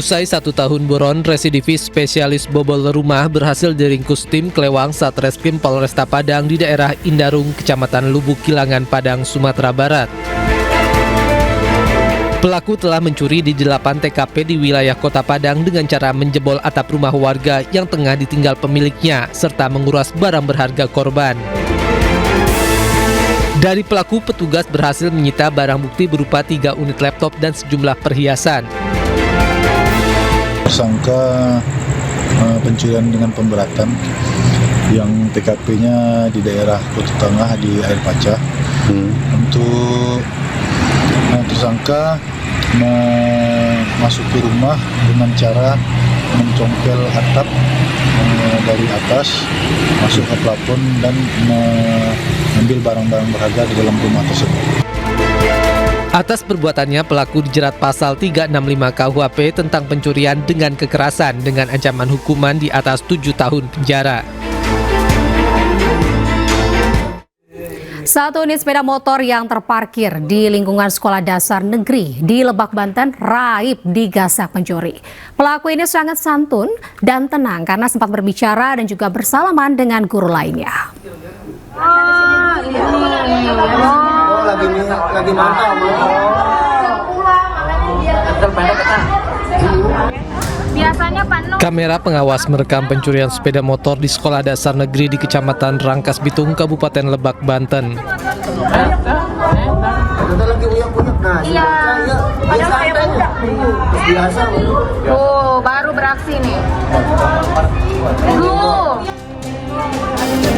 Usai 1 tahun buron, residivis spesialis bobol rumah berhasil diringkus tim Klewang Satreskrim Polresta Padang di daerah Indarung, Kecamatan Lubuk Kilangan, Padang, Sumatera Barat. Pelaku telah mencuri di 8 TKP di wilayah Kota Padang dengan cara menjebol atap rumah warga yang tengah ditinggal pemiliknya, serta menguras barang berharga korban. Dari pelaku, petugas berhasil menyita barang bukti berupa 3 unit laptop dan sejumlah perhiasan. Tersangka pencurian dengan pemberatan yang TKP-nya di daerah Kota Tengah di Air Paca. Untuk tersangka memasuki rumah dengan cara mencongkel atap dari atas masuk ke plafon dan mengambil barang-barang berharga di dalam rumah tersebut. Atas perbuatannya, pelaku dijerat pasal 365 KUHP tentang pencurian dengan kekerasan dengan ancaman hukuman di atas 7 tahun penjara. Satu unit sepeda motor yang terparkir di lingkungan sekolah dasar negeri di Lebak, Banten, raib digasak pencuri. Pelaku ini sangat santun dan tenang karena sempat berbicara dan juga bersalaman dengan guru lainnya. Lagi mantap. Kamera pengawas merekam pencurian sepeda motor di sekolah dasar negeri di Kecamatan Rangkas Bitung, Kabupaten Lebak, Banten. Oh, baru beraksi nih.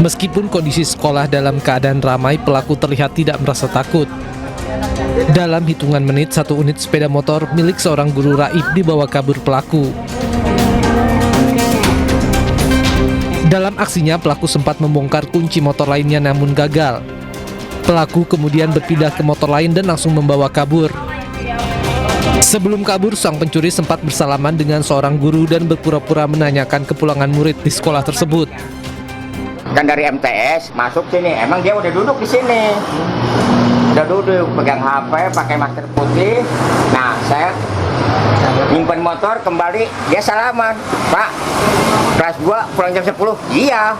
Meskipun kondisi sekolah dalam keadaan ramai, pelaku terlihat tidak merasa takut. Dalam hitungan menit, 1 unit sepeda motor milik seorang guru raib dibawa kabur pelaku. Dalam aksinya, pelaku sempat membongkar kunci motor lainnya namun gagal. Pelaku kemudian berpindah ke motor lain dan langsung membawa kabur. Sebelum kabur, sang pencuri sempat bersalaman dengan seorang guru dan berpura-pura menanyakan kepulangan murid di sekolah tersebut. Kan dari MTS masuk sini, emang dia udah duduk di sini. Udah duduk, pegang HP, pakai masker putih. Nah, saya nyimpen motor, kembali, dia salaman. Pak, kelas 2 pulang jam 10. Iya.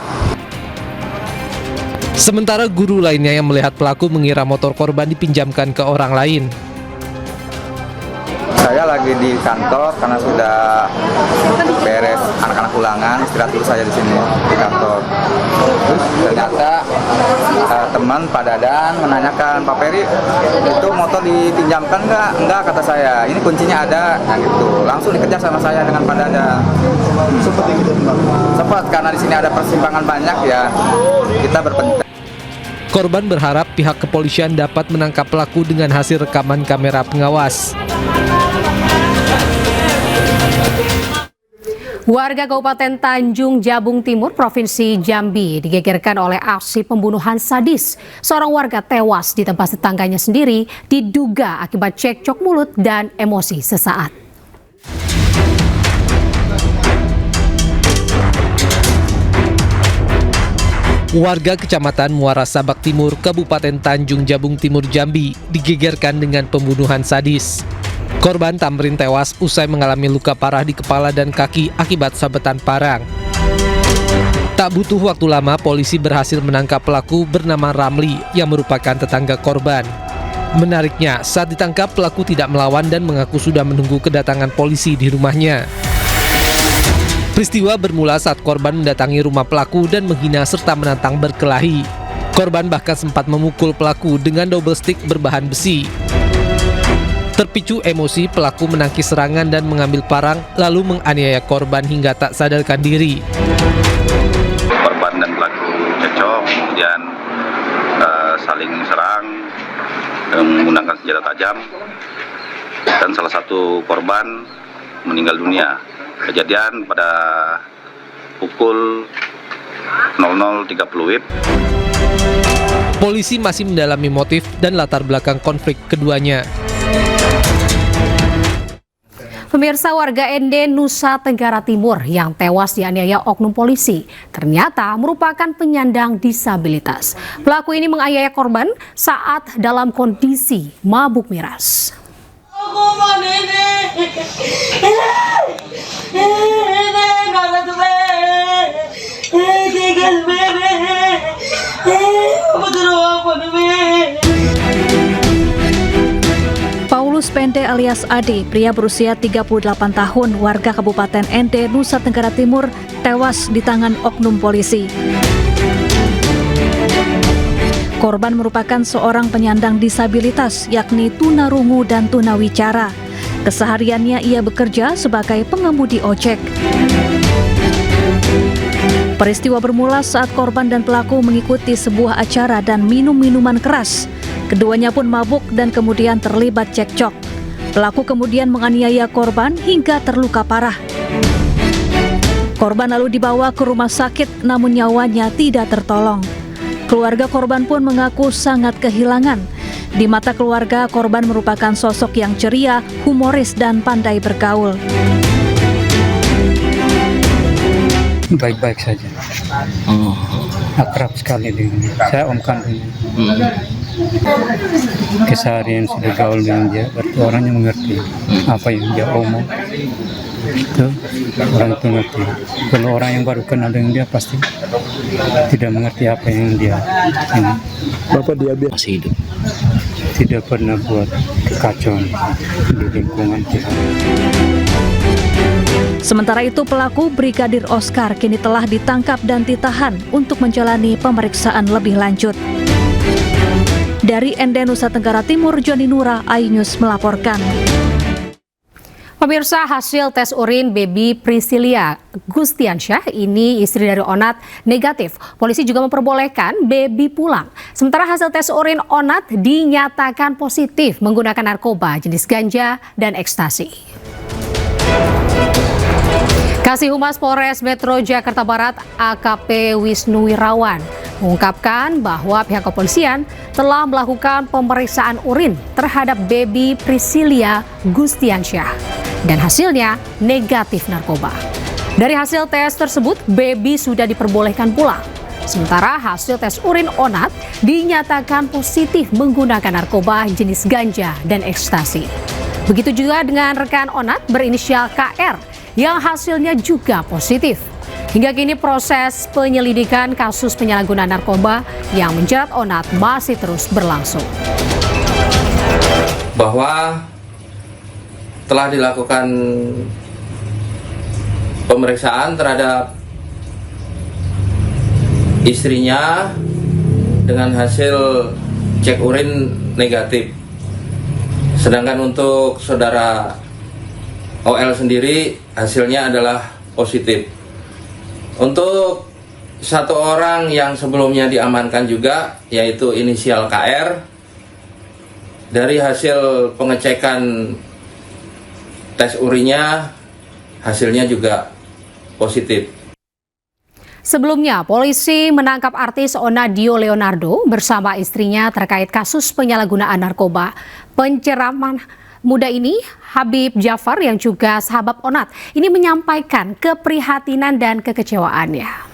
Sementara guru lainnya yang melihat pelaku mengira motor korban dipinjamkan ke orang lain. Saya lagi di kantor karena sudah beres anak-anak ulangan, istirahat dulu saya di sini di kantor. Terus ternyata teman Pak Dadan menanyakan, Pak Peri, itu motor dipinjamkan nggak? Enggak, kata saya. Ini kuncinya ada, nah gitu. Langsung dikejar sama saya dengan Pak Dadan. Seperti itu, Pak. Sempat karena di sini ada persimpangan banyak ya. Kita berpencar. Korban berharap pihak kepolisian dapat menangkap pelaku dengan hasil rekaman kamera pengawas. Warga Kabupaten Tanjung Jabung Timur, Provinsi Jambi digegerkan oleh aksi pembunuhan sadis. Seorang warga tewas di tempat tetangganya sendiri diduga akibat cekcok mulut dan emosi sesaat. Warga Kecamatan Muara Sabak Timur, Kabupaten Tanjung Jabung Timur, Jambi digegerkan dengan pembunuhan sadis. Korban Tamrin tewas usai mengalami luka parah di kepala dan kaki akibat sabetan parang. Tak butuh waktu lama, polisi berhasil menangkap pelaku bernama Ramli yang merupakan tetangga korban. Menariknya, saat ditangkap pelaku tidak melawan dan mengaku sudah menunggu kedatangan polisi di rumahnya. Peristiwa bermula saat korban mendatangi rumah pelaku dan menghina serta menantang berkelahi. Korban bahkan sempat memukul pelaku dengan double stick berbahan besi. Terpicu emosi, pelaku menangkis serangan dan mengambil parang lalu menganiaya korban hingga tak sadarkan diri. Korban dan pelaku cekcok, kemudian saling serang menggunakan senjata tajam dan salah satu korban meninggal dunia. Kejadian pada pukul 00.30 WIB. Polisi masih mendalami motif dan latar belakang konflik keduanya. Pemirsa, warga Ende, Nusa Tenggara Timur yang tewas dianiaya oknum polisi ternyata merupakan penyandang disabilitas. Pelaku ini menganiaya korban saat dalam kondisi mabuk miras. Hukuman ini Paulus Pende alias Adi, pria berusia 38 tahun, warga Kabupaten Ende, Nusa Tenggara Timur, tewas di tangan oknum polisi. Korban merupakan seorang penyandang disabilitas, yakni tunarungu dan tunawicara. Kesehariannya ia bekerja sebagai pengemudi ojek. Peristiwa bermula saat korban dan pelaku mengikuti sebuah acara dan minum minuman keras. Keduanya pun mabuk dan kemudian terlibat cekcok. Pelaku kemudian menganiaya korban hingga terluka parah. Korban lalu dibawa ke rumah sakit, namun nyawanya tidak tertolong. Keluarga korban pun mengaku sangat kehilangan. Di mata keluarga, korban merupakan sosok yang ceria, humoris, dan pandai bergaul. Baik-baik saja. Akrab sekali dengan dia. Saya om kandungnya. Keseharian sudah gaul dengan dia, berarti orangnya mengerti apa yang dia omong. Itu orang itu ngerti. Kalau orang yang baru kenal dengan dia pasti tidak mengerti apa yang dia ini. Bapak dia masih hidup. Tidak pernah buat kekacauan di lingkungan kita. Sementara itu, pelaku Brigadir Oscar kini telah ditangkap dan ditahan untuk menjalani pemeriksaan lebih lanjut. Dari Ende, Nusa Tenggara Timur, Joni Nura, iNews melaporkan. Pemirsa, hasil tes urin baby Priscilia Gustiansyah, ini istri dari Onat, negatif. Polisi juga memperbolehkan baby pulang. Sementara hasil tes urin Onat dinyatakan positif menggunakan narkoba jenis ganja dan ekstasi. Kasih Humas Polres Metro Jakarta Barat AKP Wisnu Wirawan mengungkapkan bahwa pihak kepolisian telah melakukan pemeriksaan urin terhadap baby Priscilia Gustiansyah dan hasilnya negatif narkoba. Dari hasil tes tersebut, baby sudah diperbolehkan pulang. Sementara hasil tes urin Onat dinyatakan positif menggunakan narkoba jenis ganja dan ekstasi. Begitu juga dengan rekan Onat berinisial KR yang hasilnya juga positif. Hingga kini proses penyelidikan kasus penyalahgunaan narkoba yang menjerat Onat masih terus berlangsung. Bahwa telah dilakukan pemeriksaan terhadap istrinya dengan hasil cek urin negatif. Sedangkan untuk saudara OL sendiri hasilnya adalah positif. Untuk satu orang yang sebelumnya diamankan juga, yaitu inisial KR, dari hasil pengecekan tes urinnya hasilnya juga positif. Sebelumnya, polisi menangkap artis Onadio Leonardo bersama istrinya terkait kasus penyalahgunaan narkoba. Penceraman muda ini, Habib Jafar yang juga sahabat Onat, ini menyampaikan keprihatinan dan kekecewaannya.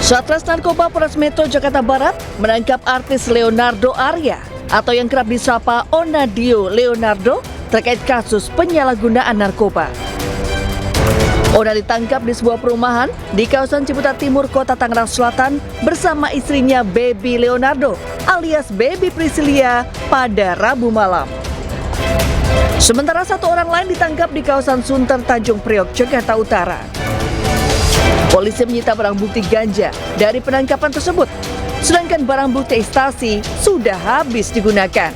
Satres Narkoba Polres Metro Jakarta Barat menangkap artis Leonardo Arya atau yang kerap disapa Onadio Leonardo terkait kasus penyalahgunaan narkoba. Ona ditangkap di sebuah perumahan di kawasan Ciputat Timur, Kota Tangerang Selatan bersama istrinya Baby Leonardo alias Baby Priscilia pada Rabu malam. Sementara satu orang lain ditangkap di kawasan Sunter, Tanjung Priok, Jakarta Utara. Polisi menyita barang bukti ganja dari penangkapan tersebut, sedangkan barang bukti ekstasi sudah habis digunakan.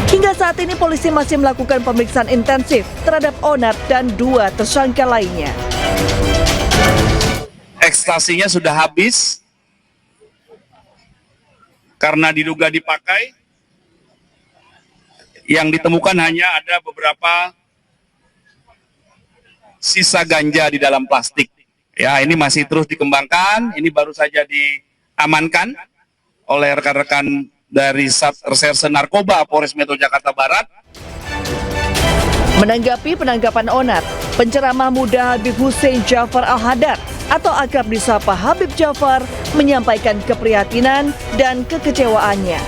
Hingga saat ini polisi masih melakukan pemeriksaan intensif terhadap Onat dan dua tersangka lainnya. Ekstasinya sudah habis karena diduga dipakai. Yang ditemukan hanya ada beberapa sisa ganja di dalam plastik. Ya, ini masih terus dikembangkan. Ini baru saja diamankan oleh rekan-rekan dari Reserse Narkoba Polres Metro Jakarta Barat. Menanggapi penangkapan Onat, penceramah muda Habib Hussein Jafar Al-Hadar atau akrab disapa Habib Jafar menyampaikan keprihatinan dan kekecewaannya.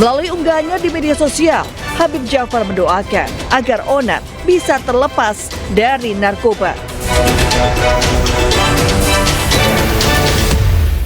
Melalui unggahannya di media sosial, Habib Ja'far mendoakan agar Onat bisa terlepas dari narkoba.